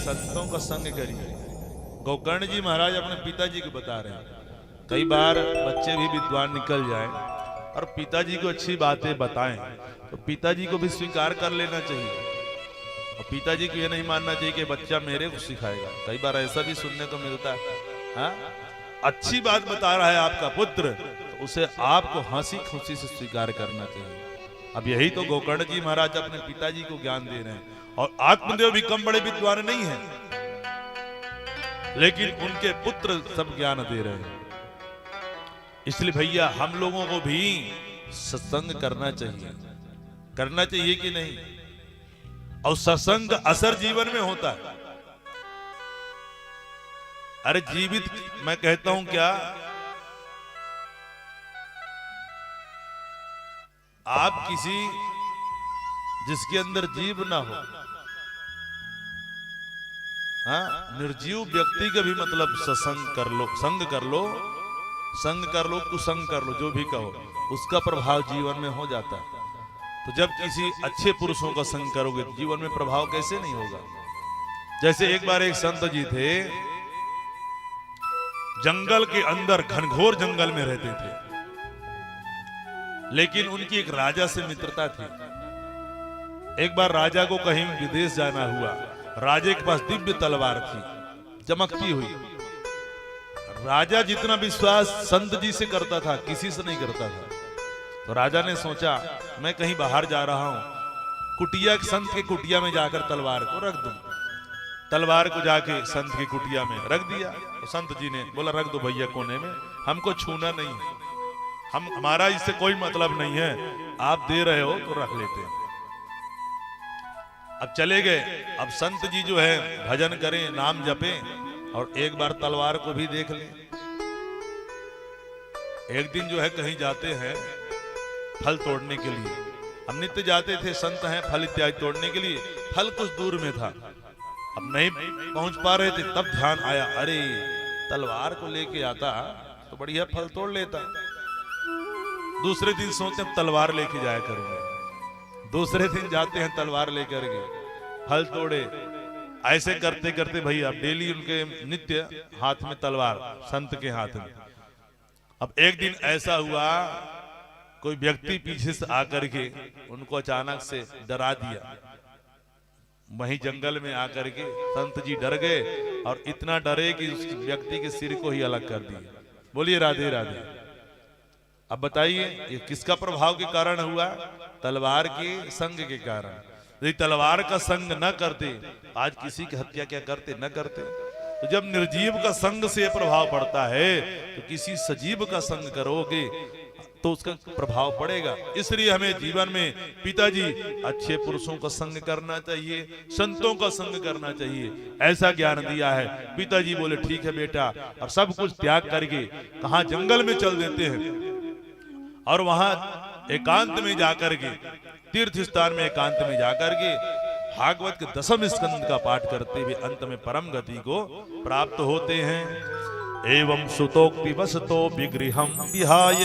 संतों का संग करिए। गोकर्ण जी महाराज अपने पिताजी को बता रहे हैं, कई बार बच्चे भी विद्वान निकल जाएं और पिताजी को अच्छी बातें बताएं तो पिताजी को भी स्वीकार कर लेना चाहिए और पिताजी को यह नहीं मानना चाहिए कि बच्चा मेरे को सिखाएगा। कई बार ऐसा भी सुनने को मिलता है। हाँ? अच्छी बात बता रहा है आपका पुत्र तो उसे आपको हंसी खुशी से स्वीकार करना चाहिए। अब यही तो गोकर्ण जी महाराज अपने पिताजी को ज्ञान दे रहे हैं और आत्मदेव भी कम बड़े विद्वान नहीं है, लेकिन उनके पुत्र सब ज्ञान दे रहे हैं। इसलिए भैया हम लोगों को भी सत्संग करना चाहिए कि नहीं? और सत्संग असर जीवन में होता है। अरे जीवित मैं कहता हूं क्या, आप किसी जिसके अंदर जीव ना हो, हाँ, निर्जीव व्यक्ति का भी मतलब सत्संग कर लो, संग कर लो, कुसंग कर लो, जो भी कहो, उसका प्रभाव जीवन में हो जाता है। तो जब किसी अच्छे पुरुषों का संग करोगे जीवन में प्रभाव कैसे नहीं होगा। जैसे एक बार एक संत जी थे, जंगल के अंदर, घनघोर जंगल में रहते थे, लेकिन उनकी एक राजा से मित्रता थी। एक बार राजा को कहीं विदेश जाना हुआ, राजे के पास दिव्य तलवार थी, चमकती हुई। राजा जितना विश्वास संत जी से करता था किसी से नहीं करता था। तो राजा ने सोचा मैं कहीं बाहर जा रहा हूं, कुटिया, संत के कुटिया में जाकर तलवार को रख दूं। तलवार को जाके संत की कुटिया में रख दिया। तो संत जी ने बोला रख दो भैया कोने में, हमको छूना नहीं है, हमारा इससे कोई मतलब नहीं है, आप दे रहे हो तो रख लेते हैं। अब चले गए। अब संत जी जो है भजन करें, नाम जपें और एक बार तलवार को भी देख लें। एक दिन जो है कहीं जाते हैं फल तोड़ने के लिए, हम नित्य जाते थे, संत हैं, फल इत्यादि तोड़ने के लिए। फल कुछ दूर में था, अब नहीं पहुंच पा रहे थे, तब ध्यान आया, अरे तलवार को लेके आता तो बढ़िया फल तोड़ लेता। दूसरे दिन सोचते तलवार लेके जाया करूंगा। दूसरे दिन जाते हैं तलवार लेकर के, फल तोड़े। ऐसे करते करते भाई अब डेली उनके नित्य हाथ में तलवार, संत के हाथ में। अब एक दिन ऐसा हुआ, कोई व्यक्ति पीछे से आकर के उनको अचानक से डरा दिया। वहीं जंगल में आकर के संत जी डर गए और इतना डरे कि उस व्यक्ति के सिर को ही अलग कर दिए। बोलिए राधे राधे। अब बताइए ये किसका प्रभाव के कारण हुआ? तलवार के संग के कारण। यदि तलवार का संग न करते आज किसी की हत्या क्या करते, न करते। तो जब निर्जीव का संग से प्रभाव पड़ता है तो किसी सजीव का संग करोगे तो उसका प्रभाव पड़ेगा। इसलिए हमें जीवन में पिताजी अच्छे पुरुषों का संग करना चाहिए, संतों का संग करना चाहिए, ऐसा ज्ञान दिया है। पिताजी बोले ठीक है बेटा, और सब कुछ त्याग करके कहां जंगल में चल देते हैं और वहां एकांत में जाकर के, तीर्थ स्थान में एकांत में जाकर के भागवत के 10वें स्कंद का पाठ करते हुए अंत में परम गति को प्राप्त होते हैं। एवं सुतोक्ति वसतो विगृहं विहाय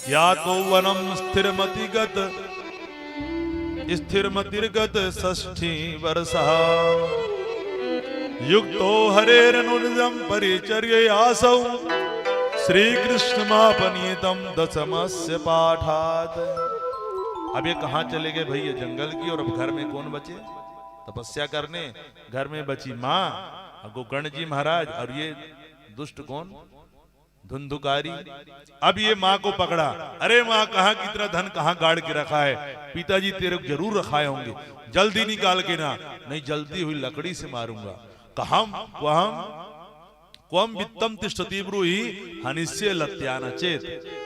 या तो वनम स्थिरमतिर्गत षष्ठी वर्षा युक्तो हरेरनुजं परिचर्ययासौ श्री कृष्णमापनीतम दशमस्य पाठात्। अब ये कहाँ चले गए भैया? जंगल की। और अब घर में कौन बचे तपस्या करने? घर में बची माँ, गोकर्ण जी महाराज, और ये दुष्ट कौन? धुंधुकारी। अब ये माँ को पकड़ा, अरे माँ कहाँ कितना धन कहाँ गाड़ के रखा है? पिताजी तेरे को जरूर रखाए होंगे, जल्दी निकाल के ना, नहीं जल्दी हुई लकड़ी से मारूंगा। कहां क्वम वित्तम तिष्ठति ब्रूहि हनिष्य लत्यान चेत।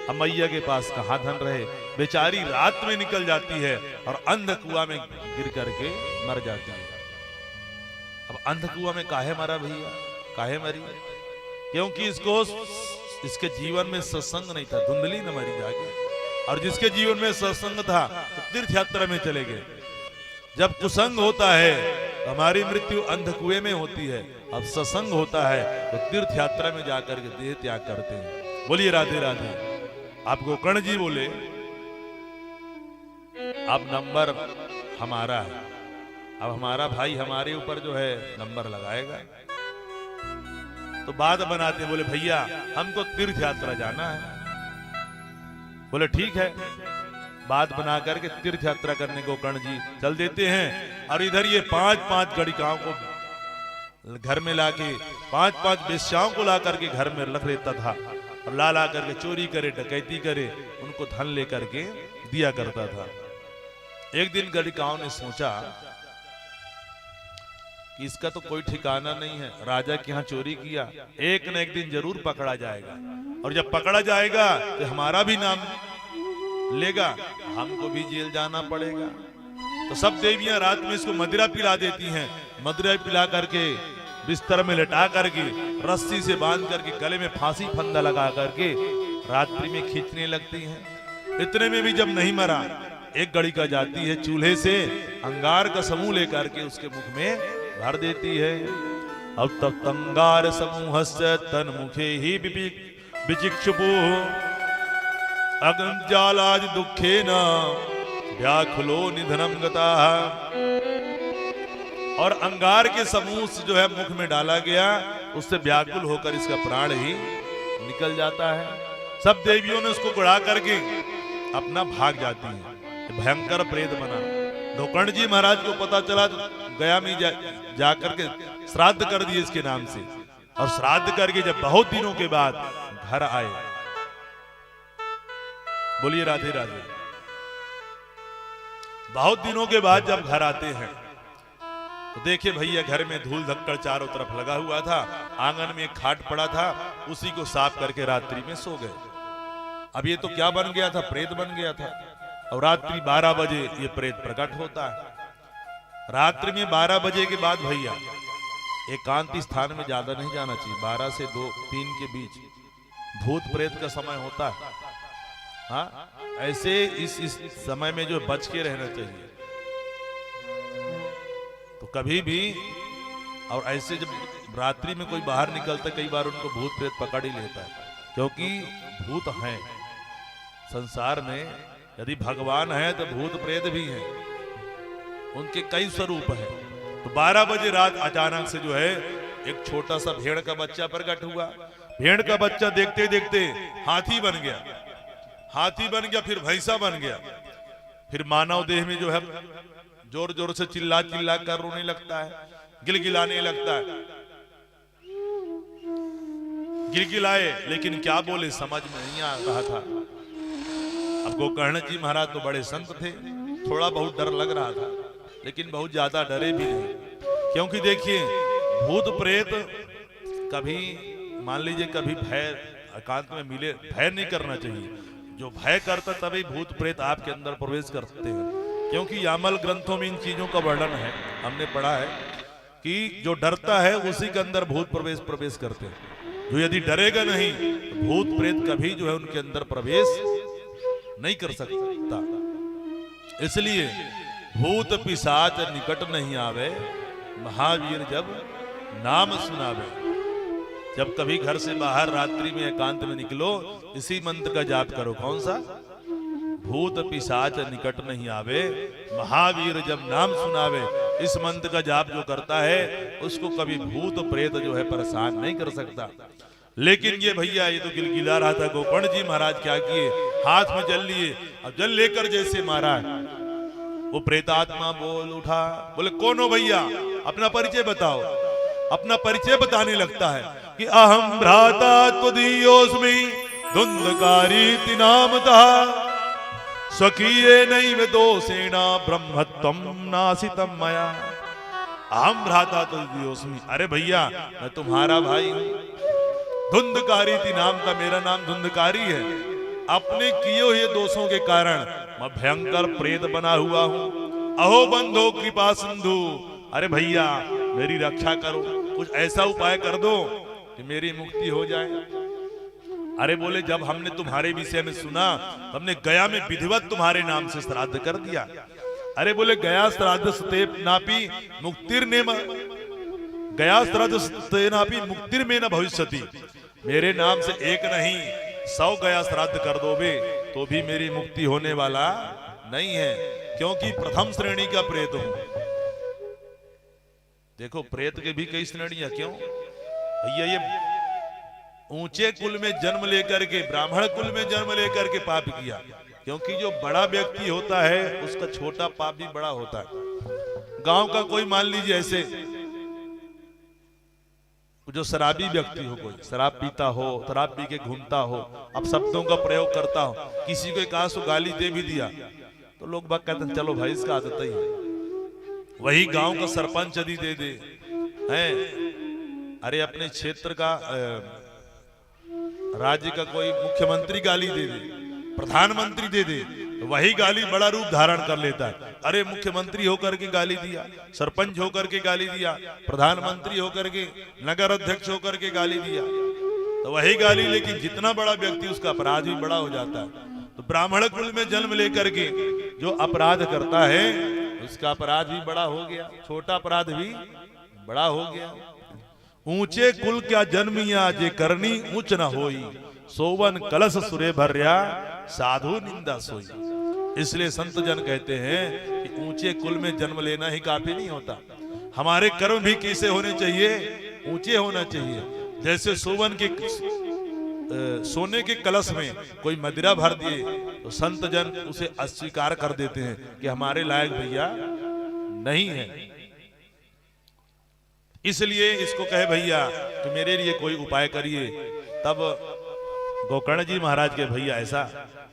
अब मैया के पास कहाँ धन रहे? बेचारी रात में निकल जाती है और अंध कुआं में गिर करके मर जाती है। अब अंध कुआं में काहे मरा भैया? काहे मरी? क्योंकि इसके जीवन में सत्संग नहीं था, धुंधली न मरी जाके। और जिसके जीवन में सत्संग था तो तीर्थ यात्रा में चले गए। जब कुसंग होता है तो हमारी मृत्यु अंध कुएं में होती है, अब सत्संग होता है तो तीर्थ यात्रा में जाकर के देह त्याग करते हैं। बोलिए राधे राधे। आप गोकर्ण जी बोले अब नंबर हमारा है, अब हमारा भाई हमारे ऊपर जो है नंबर लगाएगा। तो बात बनाते, बोले भैया हमको तीर्थ यात्रा जाना है। बोले ठीक है, बात बना करके तीर्थ यात्रा करने को कर्ण जी चल देते हैं। और इधर ये 5-5 गणिकाओं को घर में लाके 5-5 वेश्याओं को ला करके घर में रख लेता था और ला करके चोरी करे, डकैती करे, उनको धन लेकर के दिया करता था। एक दिन गणिकाओं ने सोचा कि इसका तो कोई ठिकाना नहीं है, राजा के यहाँ चोरी किया, एक न एक दिन जरूर पकड़ा जाएगा, और जब पकड़ा जाएगा तो हमारा भी नाम लेगा, हमको भी जेल जाना पड़ेगा। तो सब देवियां रात में इसको मदिरा पिला देती हैं। मदिरा पिला करके बिस्तर में लेटा करके रस्सी से बांध करके गले में फांसी फंदा लगा करके रात्रि में खींचने लगती हैं। इतने में भी जब नहीं मरा, एक गणिका जाती है, चूल्हे से अंगार का समूह लेकर के उसके मुख में भर देती है। अब तब अंगार समूह से तन मुखे ही विचिक्षुपु अग्न जालाज दुखे न व्याकुलो निधनम गता। और अंगार के समूह से जो है मुख में डाला गया, उससे व्याकुल होकर इसका प्राण ही निकल जाता है। सब देवियों ने उसको गुड़ा करके अपना भाग जाती हैं। भयंकर प्रेत बना। गोकर्ण जी महाराज को पता चला तो गया में जाकर के श्राद्ध कर दिए इसके नाम से। और श्राद्ध करके जब बहुत दिनों के बाद घर आए, बोलिए राधे राधे, बहुत दिनों के बाद जब घर आते हैं तो देखिए भैया घर में धूल धक्कड़ चारों तरफ लगा हुआ था। आंगन में एक खाट पड़ा था, उसी को साफ करके रात्रि में सो गए। अब ये तो क्या बन गया था, प्रेत बन गया था। और रात्रि 12 बजे ये प्रेत प्रकट होता है। रात्रि में 12 बजे के बाद भैया एकांत स्थान में ज्यादा नहीं जाना चाहिए। 12 से 2-3 के बीच भूत प्रेत का समय होता है। हाँ, ऐसे इस समय में जो बच के रहना चाहिए। तो कभी भी, और ऐसे जब रात्रि में कोई बाहर निकलता, कई बार उनको भूत प्रेत पकड़ ही लेता है, क्योंकि भूत हैं संसार में। यदि भगवान है तो भूत प्रेत भी हैं, उनके कई स्वरूप हैं। तो 12 बजे रात अचानक से जो है एक छोटा सा भेड़ का बच्चा प्रकट हुआ। भेड़ का बच्चा देखते देखते हाथी बन गया, हाथी बन गया, फिर भैंसा बन गया, फिर मानव देह में जो है जोर जोर से चिल्ला चिल्ला कर रोने लगता है, गिलगिलाने लगता है। गिलगिलाए लेकिन क्या बोले समझ में नहीं आ रहा था। अब गोकर्ण जी महाराज तो बड़े संत थे, थोड़ा बहुत डर लग रहा था, लेकिन बहुत ज्यादा डरे भी नहीं। क्योंकि देखिए भूत प्रेत कभी मान लीजिए कभी भय एकांत में मिले, भय नहीं करना चाहिए। जो भय करता तभी भूत प्रेत आपके अंदर प्रवेश करते हैं। क्योंकि यामल ग्रंथों में इन चीजों का वर्णन है, हमने पढ़ा है कि जो डरता है उसी के अंदर भूत प्रवेश करते हैं। जो यदि डरेगा नहीं तो भूत प्रेत कभी जो है उनके अंदर प्रवेश नहीं कर सकता। इसलिए भूत पिशाच निकट नहीं आवे, महावीर जब नाम सुनावे। जब कभी घर से बाहर रात्रि में एकांत में निकलो, इसी मंत्र का जाप करो। कौन सा? भूत पिशाच निकट नहीं आवे, महावीर जब नाम सुनावे। इस मंत्र का जाप जो करता है उसको कभी भूत प्रेत जो है परेशान नहीं कर सकता। लेकिन ये भैया ये तो गिलगिला रहा था। गोकर्ण जी महाराज क्या किए, हाथ में जल लिए। अब जल लेकर जैसे मारा, वो प्रेतात्मा बोल उठा, बोले कौन हो भैया, अपना परिचय बताओ। अपना परिचय बताने लगता है कि अहम भ्राता त्वदीयोऽस्मि धुंधकारी नामतः स्वकीये नैव दोषेण ब्रह्मत्वं नासितं मया। अहम भ्राता त्वदीयोऽस्मि, अरे भैया मैं तुम्हारा भाई हूं। धुंधकारी नाम का मेरा नाम धुंधकारी है। अपने किए हुए दोषों के कारण मैं भयंकर प्रेत बना हुआ हूं। अहो बंधो कृपा सिंधु, अरे भैया मेरी रक्षा करो, कुछ ऐसा उपाय कर दो कि मेरी मुक्ति हो जाए। अरे बोले जब हमने तुम्हारे विषय में सुना, हमने गया में विधिवत तुम्हारे नाम से श्राद्ध कर दिया। अरे बोले गया श्राद्ध सतेप नापी मुक्तिर्नेम, गया श्राद्ध सतेनापि मुक्तिर्मेन भविष्यति। मेरे नाम से एक नहीं 100 गया श्राद्ध कर दोगे तो भी मेरी मुक्ति होने वाला नहीं है, क्योंकि प्रथम श्रेणी का प्रेत हूं। देखो प्रेत के भी कई श्रेणियां, क्यों भैया? ये ऊंचे कुल में जन्म लेकर के, ब्राह्मण कुल में जन्म लेकर के पाप किया, क्योंकि जो बड़ा व्यक्ति होता है उसका छोटा पाप भी बड़ा होता है। गांव का कोई मान लीजिए ऐसे जो शराबी व्यक्ति हो, कोई शराब पीता हो, शराब पी के घूमता हो, अब शब्दों का प्रयोग करता हो, किसी को कहा सो गाली दे भी दिया तो लोग बात कहते हैं चलो भाई इसका आदत ही है। वही गांव का सरपंच यदि दे दे हैं, अरे अपने क्षेत्र का राज्य का कोई मुख्यमंत्री गाली दे दे, प्रधानमंत्री दे दे, तो वही गाली बड़ा रूप धारण कर लेता है। अरे मुख्यमंत्री होकर के गाली दिया, सरपंच होकर के गाली दिया, प्रधानमंत्री होकर के, नगर अध्यक्ष होकर के गाली दिया, तो वही गाली, लेकिन जितना बड़ा व्यक्ति उसका अपराध भी बड़ा हो जाता है। तो ब्राह्मण कुल में जन्म लेकर के जो अपराध करता है उसका अपराध भी बड़ा हो गया, छोटा अपराध भी बड़ा हो गया। ऊंचे कुल क्या जन्मिया जे करनी ऊंच न होई, सोवन कलश सुरे भर्या साधु निंदा सोई। इसलिए संत जन कहते हैं कि ऊंचे कुल में जन्म लेना ही काफी नहीं होता, हमारे कर्म भी कैसे होने चाहिए, ऊंचे होना चाहिए। जैसे सोवन के सोने के कलश में कोई मदिरा भर दिए तो संत जन उसे अस्वीकार कर देते हैं कि हमारे लायक भैया नहीं है। इसलिए इसको कहे भैया कि मेरे लिए कोई उपाय करिए। तब गोकर्ण जी महाराज के भैया ऐसा,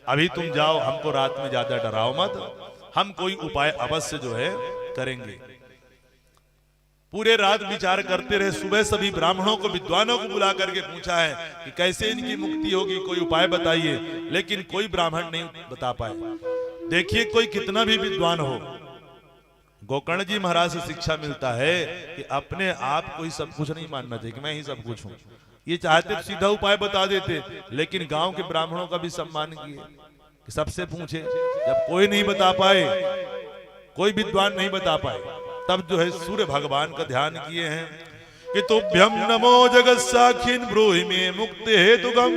अभी तुम जाओ, हमको रात में ज्यादा डराओ मत, हम कोई उपाय अवश्य जो है करेंगे। पूरे रात विचार करते रहे, सुबह सभी ब्राह्मणों को, विद्वानों को बुला करके पूछा है कि कैसे इनकी मुक्ति होगी, कोई उपाय बताइए, लेकिन कोई ब्राह्मण नहीं बता पाए। देखिए कोई कितना भी विद्वान हो, गोकर्ण जी महाराज से शिक्षा मिलता है कि अपने आप को ही सब कुछ नहीं मानना चाहिए कि मैं ही सब कुछ हूं। ये चाहते तो सीधा उपाय बता देते, लेकिन गांव के ब्राह्मणों का भी सम्मान किए कि सबसे पूछे। जब कोई नहीं बता पाए, कोई विद्वान नहीं बता पाए, तब जो है सूर्य भगवान का ध्यान किए हैं कि तुभ्यम नमो जगत साखिन ब्रूहि में मुक्ति हेतुगम।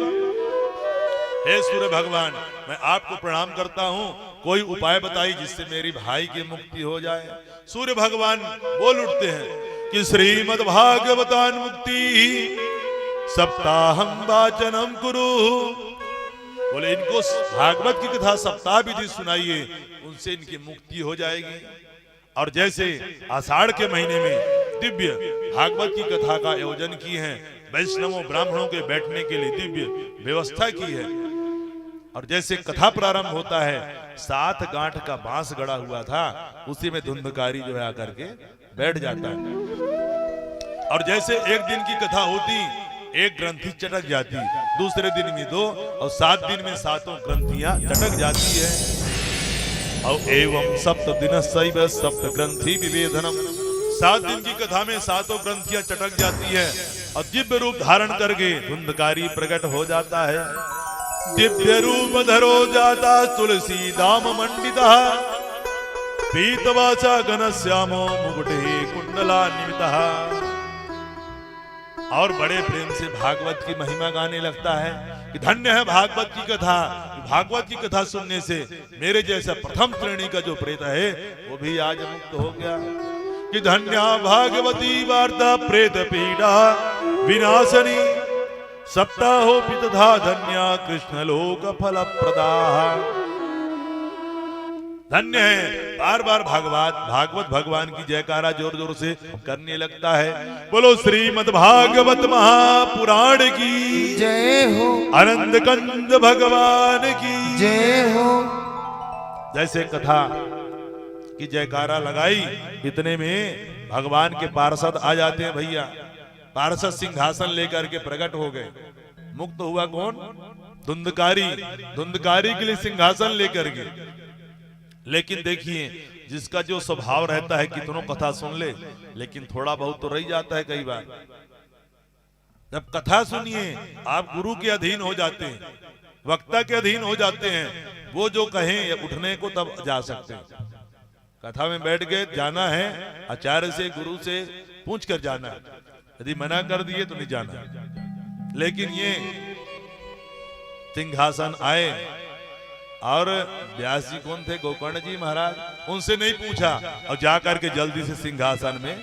हे सूर्य भगवान, मैं आपको प्रणाम करता हूं, कोई उपाय बताइए जिससे मेरी भाई की मुक्ति हो जाए। सूर्य भगवान बोल उठते हैं कि श्रीमद् भागवतान मुक्ति सप्ताहम वाचनम कुरु। बोले इनको भागवत की कथा सप्ताह विधि सुनाइए, उनसे इनकी मुक्ति हो जाएगी। और जैसे आषाढ़ के महीने में दिव्य भागवत की कथा का आयोजन किए हैं, वैष्णवों ब्राह्मणों के बैठने के लिए दिव्य व्यवस्था की है। और जैसे कथा प्रारंभ होता है, 7 गांठ का बांस गड़ा हुआ था, उसी में धुंधकारी जो है आकर के बैठ जाता है। और जैसे एक दिन की कथा होती, एक ग्रंथि चटक जाती, दूसरे दिन में 2 और 7 दिन में 7 ग्रंथियां चटक जाती है। और एवं सप्त दिन शैव सप्त ग्रंथि विवेधनम, 7 दिन की कथा में 7 ग्रंथियां चटक जाती है और दिव्य रूप धारण करके धुंधकारी प्रकट हो जाता है। दिव्य रूप धरो जाता तुलसी दाम मंडिता, पीतवाचा घनश्यामो मुकुटे कुंडला निमितः। और बड़े प्रेम से भागवत की महिमा गाने लगता है कि धन्य है भागवत की कथा। भागवत की कथा सुनने से मेरे जैसा प्रथम श्रेणी का जो प्रेत है वो भी आज मुक्त हो गया। कि धन्या भागवती वार्ता प्रेत पीड़ा विनाशनी, सप्ताहोपि तथा धन्या कृष्ण लोक फल प्रदा। धन्य है, बार बार भागवत भगवान की जयकारा जोर जोर से करने लगता है। बोलो श्रीमद् भागवत महापुराण की जय हो, आनंद कंद भगवान की जय हो। जैसे कथा की जयकारा लगाई, इतने में भगवान के पार्षद आ जाते हैं भैया। पार्षद सिंहासन लेकर के प्रकट हो गए। मुक्त हुआ कौन? धुंधकारी। धुंधकारी के लिए सिंहासन लेकर के। लेकिन देखिए जिसका जो स्वभाव रहता है, कितनों कथा सुन ले लेकिन थोड़ा बहुत तो रह जाता है। कई बार जब कथा सुनिए आप गुरु के अधीन हो जाते हैं, वक्ता के अधीन हो जाते हैं। वो जो कहें या उठने को तब जा सकते हैं। कथा में बैठ के जाना है, आचार्य से गुरु से पूछ कर जाना है, यदि मना कर दिए तो नहीं जाना। लेकिन ये सिंहासन आए और व्यास जी कौन थे? गोकर्ण जी महाराज। उनसे नहीं पूछा और जाकर के जल्दी से सिंहासन में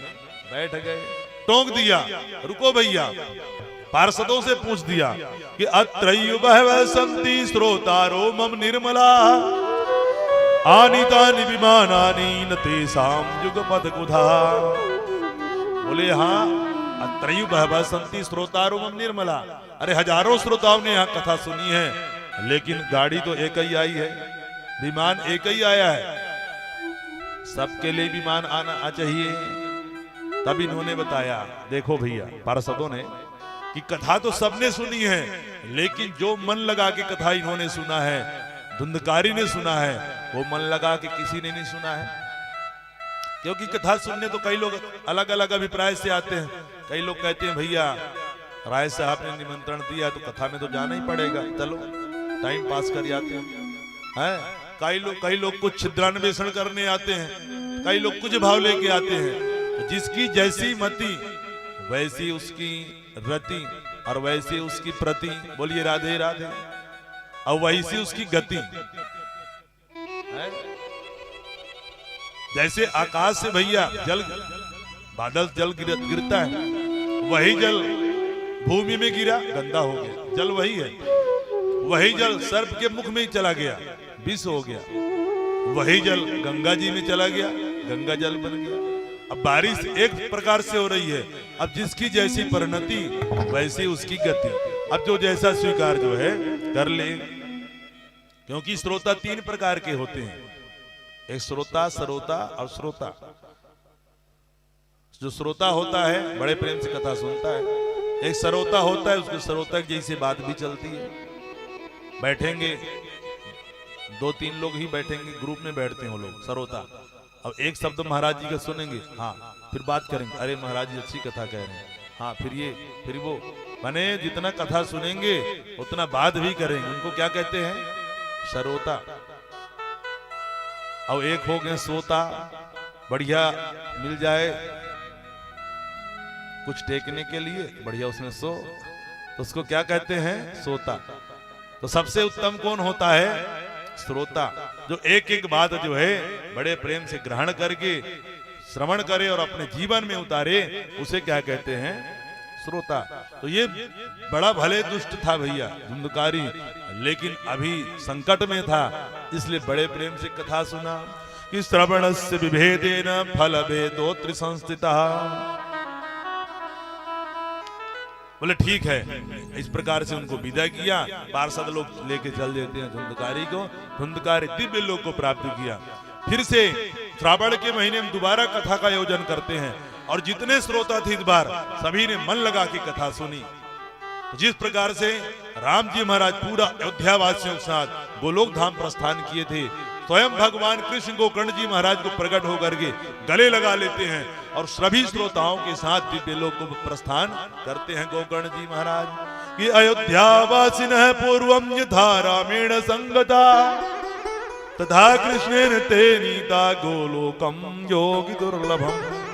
बैठ गए, टोक दिया, रुको भैया, पार्षदों से पूछ दिया कि अत्रयु बहवः सन्ति श्रोतारो मम निर्मला आनीतानि विमानानि न तेषां युगपद कुधा। बोले हाँ, अत्रयु बहवः सन्ति श्रोतारो मम निर्मला, अरे हजारों श्रोताओं ने यहाँ कथा सुनी है, लेकिन गाड़ी तो एक ही आई है, विमान एक ही आया है, सबके लिए विमान आना चाहिए। तब इन्होंने बताया, देखो भैया पार्षदों ने, कि कथा तो सबने सुनी है, लेकिन जो मन लगा के कथा इन्होंने सुना है, धुंधकारी ने सुना है, वो मन लगा के किसी ने नहीं सुना है। क्योंकि कथा सुनने तो कई लोग अलग अलग अभिप्राय से आते हैं। कई लोग कहते हैं भैया राय साहब ने निमंत्रण दिया तो कथा में तो जाना ही पड़ेगा, चलो टाइम पास कर आते हैं। कई लोग कुछ छिद्रान्वेषण करने आते हैं, कई लोग कुछ भाव लेके आते हैं। तो जिसकी जैसी मति वैसी उसकी रति और वैसी उसकी प्रति, बोलिए राधे राधे, और वैसी उसकी गति। जैसे आकाश से भैया जल, बादल जल गिरता है, वही जल भूमि में गिरा गंदा हो गया, जल वही है। वही जल सर्प के मुख में ही चला गया, विष हो गया। वही जल गंगा जी में चला गया, गंगा जल बन गया। अब बारिश एक प्रकार से हो रही है, अब जिसकी जैसी परिणति वैसी उसकी गति। अब जो जैसा स्वीकार जो है कर ले, क्योंकि श्रोता तीन प्रकार के होते हैं, एक श्रोता, सरोता और श्रोता। जो श्रोता होता है बड़े प्रेम से कथा सुनता है, एक सरोता होता है, उसको सरोता की जैसी बात भी चलती है। बैठेंगे 2-3 लोग ही बैठेंगे, ग्रुप में बैठते हैं वो लोग, सरोता। अब एक शब्द महाराज जी का सुनेंगे, हाँ फिर बात करेंगे, अरे महाराज जी अच्छी कथा कह रहे हैं, हाँ फिर ये फिर वो, माने जितना कथा सुनेंगे उतना बात भी करेंगे। उनको क्या कहते हैं? सरोता। अब एक हो गए सोता, बढ़िया मिल जाए कुछ टेकने के लिए, बढ़िया उसमें सो, तो उसको क्या कहते हैं? सोता। तो सबसे उत्तम कौन होता है? श्रोता, जो एक एक बात जो है बड़े प्रेम से ग्रहण करके श्रवण करे और अपने जीवन में उतारे, उसे क्या कहते हैं? श्रोता। तो ये बड़ा भले दुष्ट था भैया धुंधकारी, लेकिन अभी संकट में था, इसलिए बड़े प्रेम से कथा सुना कि श्रवणस्य विभेदेन फल भेदो त्रिसंस्थितः। बोले ठीक है, इस प्रकार से उनको विदा किया। पार्षद लोग लेके चल देते हैं धुंधकारी को। धुंधकारी दिव्य लोक को प्राप्त किया। फिर से श्रावण के महीने में दोबारा कथा का आयोजन करते हैं, और जितने श्रोता थे इस बार सभी ने मन लगा के कथा सुनी। जिस प्रकार से राम जी महाराज पूरा अयोध्या वासियों के साथ गोलोक धाम प्रस्थान किए थे, स्वयं भगवान कृष्ण गोकर्ण जी महाराज को प्रकट होकर के गले लगा लेते हैं और सभी श्रोताओं के साथ दिव्य लोक को प्रस्थान करते हैं गोकर्ण जी महाराज। कि अयोध्या वासिनः पूर्वं यथा रामेण संगता तथा कृष्णेन ते नीता गोलोकं योगी दुर्लभम।